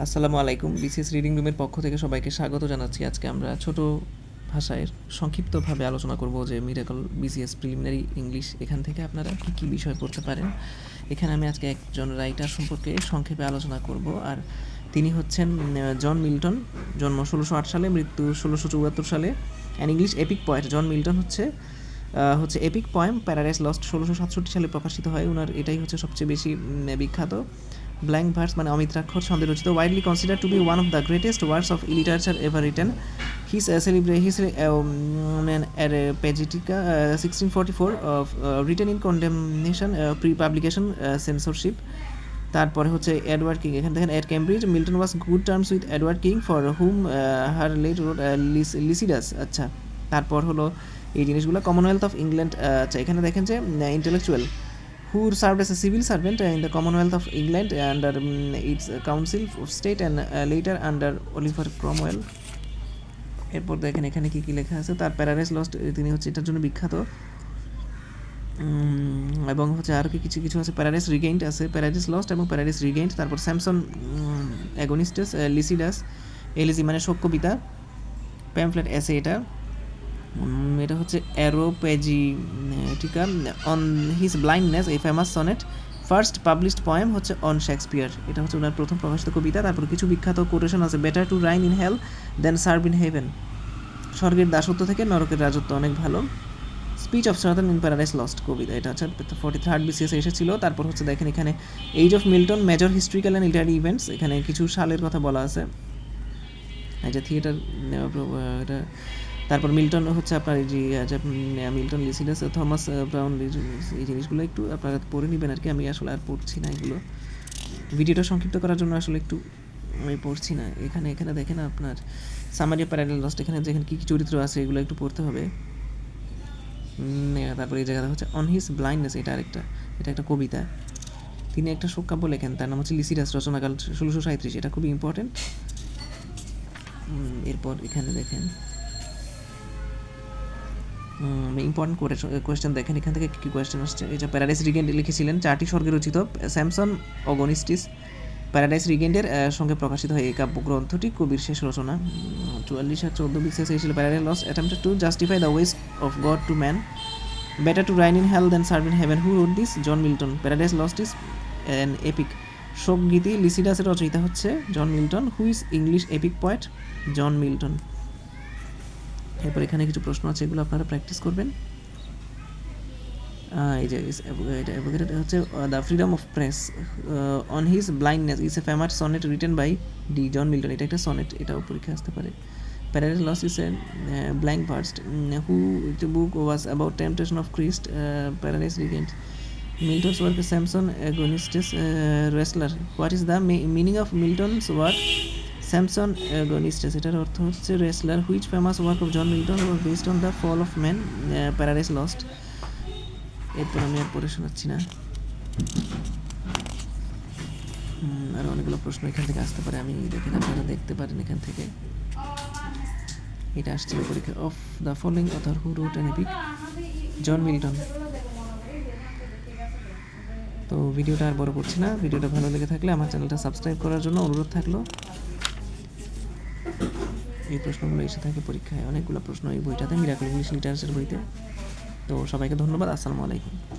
আসসালামু আলাইকুম। BCS reading রুমের পক্ষ থেকে সবাইকে স্বাগত জানাচ্ছি। আজকে আমরা ছোট ভাষায় সংক্ষিপ্তভাবে আলোচনা করব যে মিরাকল বিসিএস প্রিলিমিনারি ইংলিশ এখান থেকে আপনারা কী কী বিষয় পড়তে পারেন। এখানে আমি আজকে একজন রাইটার সম্পর্কে সংক্ষেপে আলোচনা করব। আর তিনি হচ্ছেন জন মিল্টন। জন্ম 1608 সালে, মৃত্যু 1674 সালে। An English epic poet. John Milton হচ্ছে এপিক পয়েম প্যারাডাইস লস্ট 1667 সালে প্রকাশিত হয়। ওনার এটাই হচ্ছে সবচেয়ে বেশি বিখ্যাত। ব্ল্যাঙ্ক ভার্স মানে অমিত্রাক্ষর ছন্দে রচিত। Widely consider to be one of the greatest works of literature ever written. His Pagetica 1644 of written in condemnation pre-publication censorship. তারপরে হচ্ছে এডওয়ার্ড কিং। এখানে দেখেন at Cambridge Milton was good terms with Edward King for whom he later wrote Lycidas. আচ্ছা, তারপর হলো এই জিনিসগুলো। Commonwealth of England. আচ্ছা, এখানে দেখেন যে intellectual who served as a civil servant in the Commonwealth of England under its Council of State and later under Oliver Cromwell. এরপর দেখেন এখানে কী কী লেখা আছে। তার প্যারাডাইস লস্ট, তিনি হচ্ছে এটার জন্য বিখ্যাত। এবং হচ্ছে আরও কি কিছু কিছু আছে। প্যারাডাইস রিগেইন্ড আছে, প্যারাডাইস লস্ট এবং প্যারাডাইস রিগেইন্ড। তারপর স্যামসন অ্যাগোনিস্টাস, লিসিডাস, এলিজি মানে শোক কবিতা, প্যামফ্লেট এসে এটা হচ্ছে অ্যারোপ্যাজিটিকা অন হিজ ব্লাইন্ডনেস, এই famous sonnet. First published poem হচ্ছে অন শেক্সপিয়ার, এটা হচ্ছে ওনার প্রথম প্রকাশিত কবিতা। তারপর কিছু বিখ্যাত কোটেশন আছে। Better to reign in hell then serve in heaven, স্বর্গের দাসত্ব থেকে নরকের রাজত্ব অনেক ভালো। Speech of Satan in Paradise Lost কবিতা, এটা হচ্ছে 43rd BCS এসেছিল। তারপর হচ্ছে দেখেন এখানে age of Milton, major historical and literary events, এখানে কিছু সালের কথা বলা আছে। এই যে থিয়েটার এটা। তারপর মিল্টন হচ্ছে আপনার এই যে মিল্টন, লিসিডাস, থমাস ব্রাউন, এই জিনিসগুলো একটু আপনারা পড়ে নেবেন আর কি। আমি আসলে আর পড়ছি না এগুলো, ভিডিওটা সংক্ষিপ্ত করার জন্য আসলে একটু আমি পড়ছি না। এখানে দেখেন আপনার সামারি অফ প্যারাডাইস লস্ট, এখানে যেখানে কী কী চরিত্র আছে এগুলো একটু পড়তে হবে। তারপরে এই জায়গাটা হচ্ছে অন হিজ ব্লাইন্ডনেস, এটা একটা কবিতা। তিনি একটা শোক কাব্য লেখেন, তার নাম হচ্ছে লিসিডাস, রচনাকাল 1637, এটা খুবই ইম্পর্টেন্ট। এরপর এখানে দেখেন ইম্পর্টেন্ট কোয়েশ্চেন দেখেন এখান থেকে কী কোয়েশ্চেন আসছে। এই যে প্যারাডাইস রিগেন্ড লিখেছিলেন 4টি স্বর্গে রচিত। স্যামসন অগনিস্টিস। প্যারাডাইস রিগেন্ডের সঙ্গে প্রকাশিত হয় এই কাব্যগ্রন্থটি কবির শেষ রচনা। 44 আর 14 BCS এসেছিল। Paradise Lost attempted to justify the ways of God to man. Better to reign in hell then serve in heaven, who wrote this? John Milton. Paradise Lost is an epic শোকগীতি, লিসিডাসের রচয়িতা হচ্ছে John Milton. Who is English epic poet? John Milton. এরপর এখানে কিছু প্রশ্ন আছে, এগুলো আপনারা প্র্যাকটিস করবেন। এই যে এটা হচ্ছে the freedom of press on his blindness is a famous sonnet written by the John Milton, এটা একটা সনেট, এটাও পরীক্ষা আসতে পারে। Paradise Lost is a blank verse, who book was about temptation of Christ, Paradise Regained. Milton's work Samson Agonistes wrestler, what is the meaning of Milton's work Samson Agonistes, এটার অর্থ হচ্ছে wrestler. Which famous work of John Milton was based on the fall of man, Paradise Lost. এরপর আমি আর পড়ে শোনাচ্ছি না। আরও অনেকগুলো প্রশ্ন এখান থেকে আসতে পারে, আমি দেখেন আপনারা দেখতে পারেন এখান থেকে। এটা আসছিল পরীক্ষা। Of the following author who wrote an epic? John Milton. তো ভিডিওটা আর বড় করছি না। ভিডিওটা ভালো লেগে থাকলে আমার চ্যানেলটা সাবস্ক্রাইব করার জন্য অনুরোধ থাকলো। এই প্রশ্নগুলো এসে থাকে পরীক্ষায়, অনেকগুলো প্রশ্ন এই বইটাতে, মিরাকল ইংলিশ লিটারেচার বইতে। তো সবাইকে ধন্যবাদ। আসসালামু আলাইকুম।